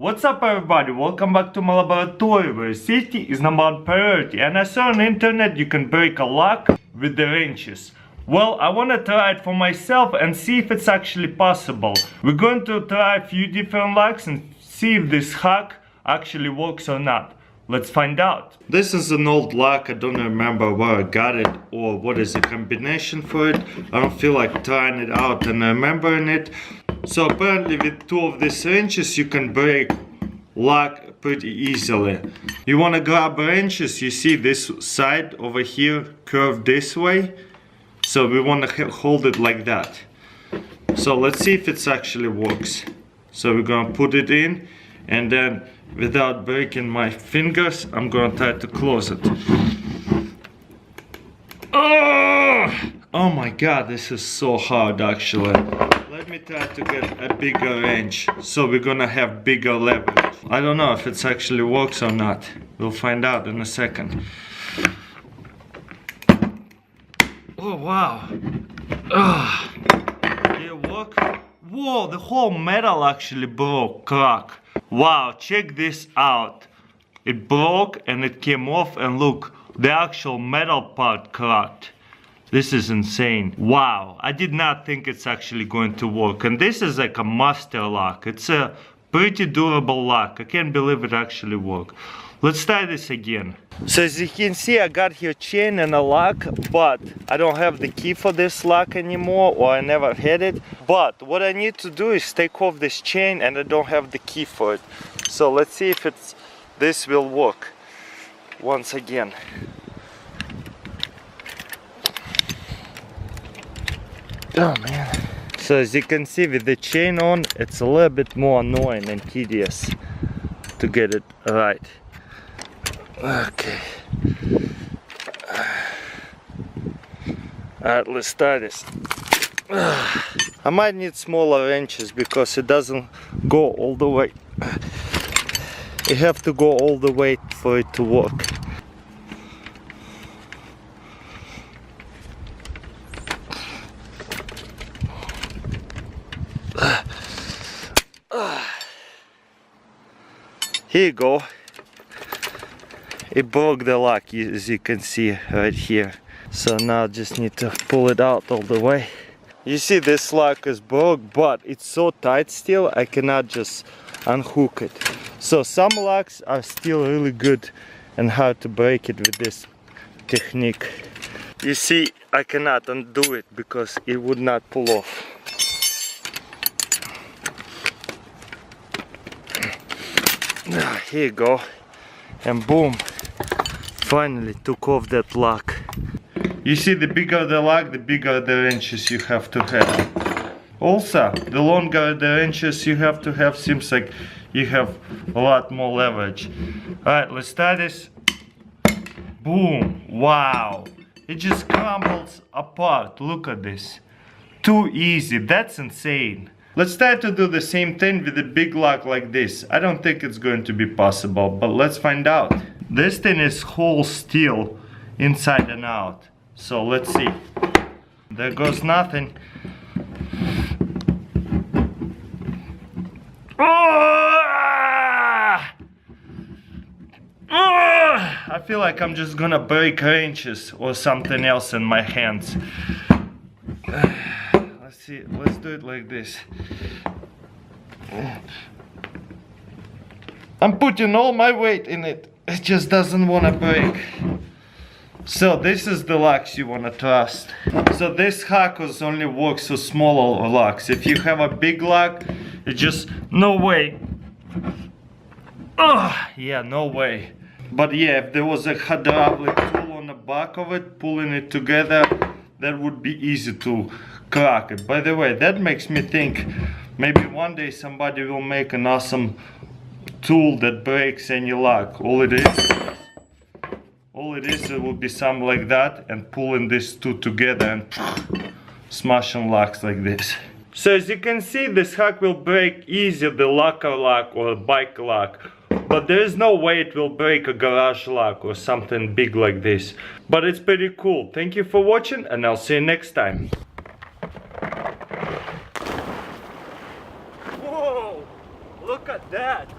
What's up everybody, welcome back to my laboratory where safety is number one priority, and I saw on the internet you can break a lock with the wrenches. Well, I want to try it for myself and see if it's actually possible. We're going to try a few different locks and see if this hack actually works or not. Let's find out. This is an old lock, I don't remember where I got it or what is the combination for it. I don't feel like trying it out and remembering it. So apparently with two of these wrenches you can break lock pretty easily. You want to grab wrenches, you see this side over here curved this way. So we want to hold it like that. So let's see if it actually works. So we're going to put it in and then without breaking my fingers I'm going to try to close it. Oh my god, this is so hard actually. Let me try to get a bigger wrench so we're gonna have bigger leverage. I don't know if it actually works or not. We'll find out in a second. Oh wow. Did it work? Whoa, the whole metal actually broke, crack. Wow, check this out. It broke and it came off, and look, the actual metal part cracked. This is insane. Wow, I did not think it's actually going to work. And this is like a master lock. It's a pretty durable lock. I can't believe it actually worked. Let's try this again. So as you can see, I got here chain and a lock, but I don't have the key for this lock anymore, or I never had it. But what I need to do is take off this chain, and I don't have the key for it. So let's see if this will work once again. Oh man. So as you can see, with the chain on, it's a little bit more annoying and tedious to get it right. Okay. Alright, let's try this. I might need smaller wrenches because it doesn't go all the way. You have to go all the way for it to work. Here you go. It broke the lock, as you can see right here. So now I just need to pull it out all the way. You see this lock is broke, but it's so tight still I cannot just unhook it. So some locks are still really good and hard to break it with this technique. You see, I cannot undo it because it would not pull off. Here you go, and boom, finally took off that lock. You see, the bigger the lock, the bigger the wrenches you have to have. Also, the longer the wrenches you have to have, seems like you have a lot more leverage. Alright, let's try this. Boom, wow, it just crumbles apart. Look at this, too easy, that's insane. Let's try to do the same thing with a big lock like this. I don't think it's going to be possible, but let's find out. This thing is whole steel inside and out. So let's see. There goes nothing. I feel like I'm just gonna break wrenches or something else in my hands. Let's see, let's do it like this. I'm putting all my weight in it. It just doesn't want to break. So this is the locks you want to trust. So this hack only works for smaller locks. If you have a big lock, it just no way. Yeah, no way. But yeah, if there was a hydraulic tool on the back of it, pulling it together, that would be easy to crack it. By the way, that makes me think maybe one day somebody will make an awesome tool that breaks any lock. All it is, it will be something like that, and pulling these two together and smashing locks like this. So as you can see, this hack will break easy the locker lock or bike lock. But there is no way it will break a garage lock or something big like this. But it's pretty cool. Thank you for watching, and I'll see you next time. Whoa! Look at that!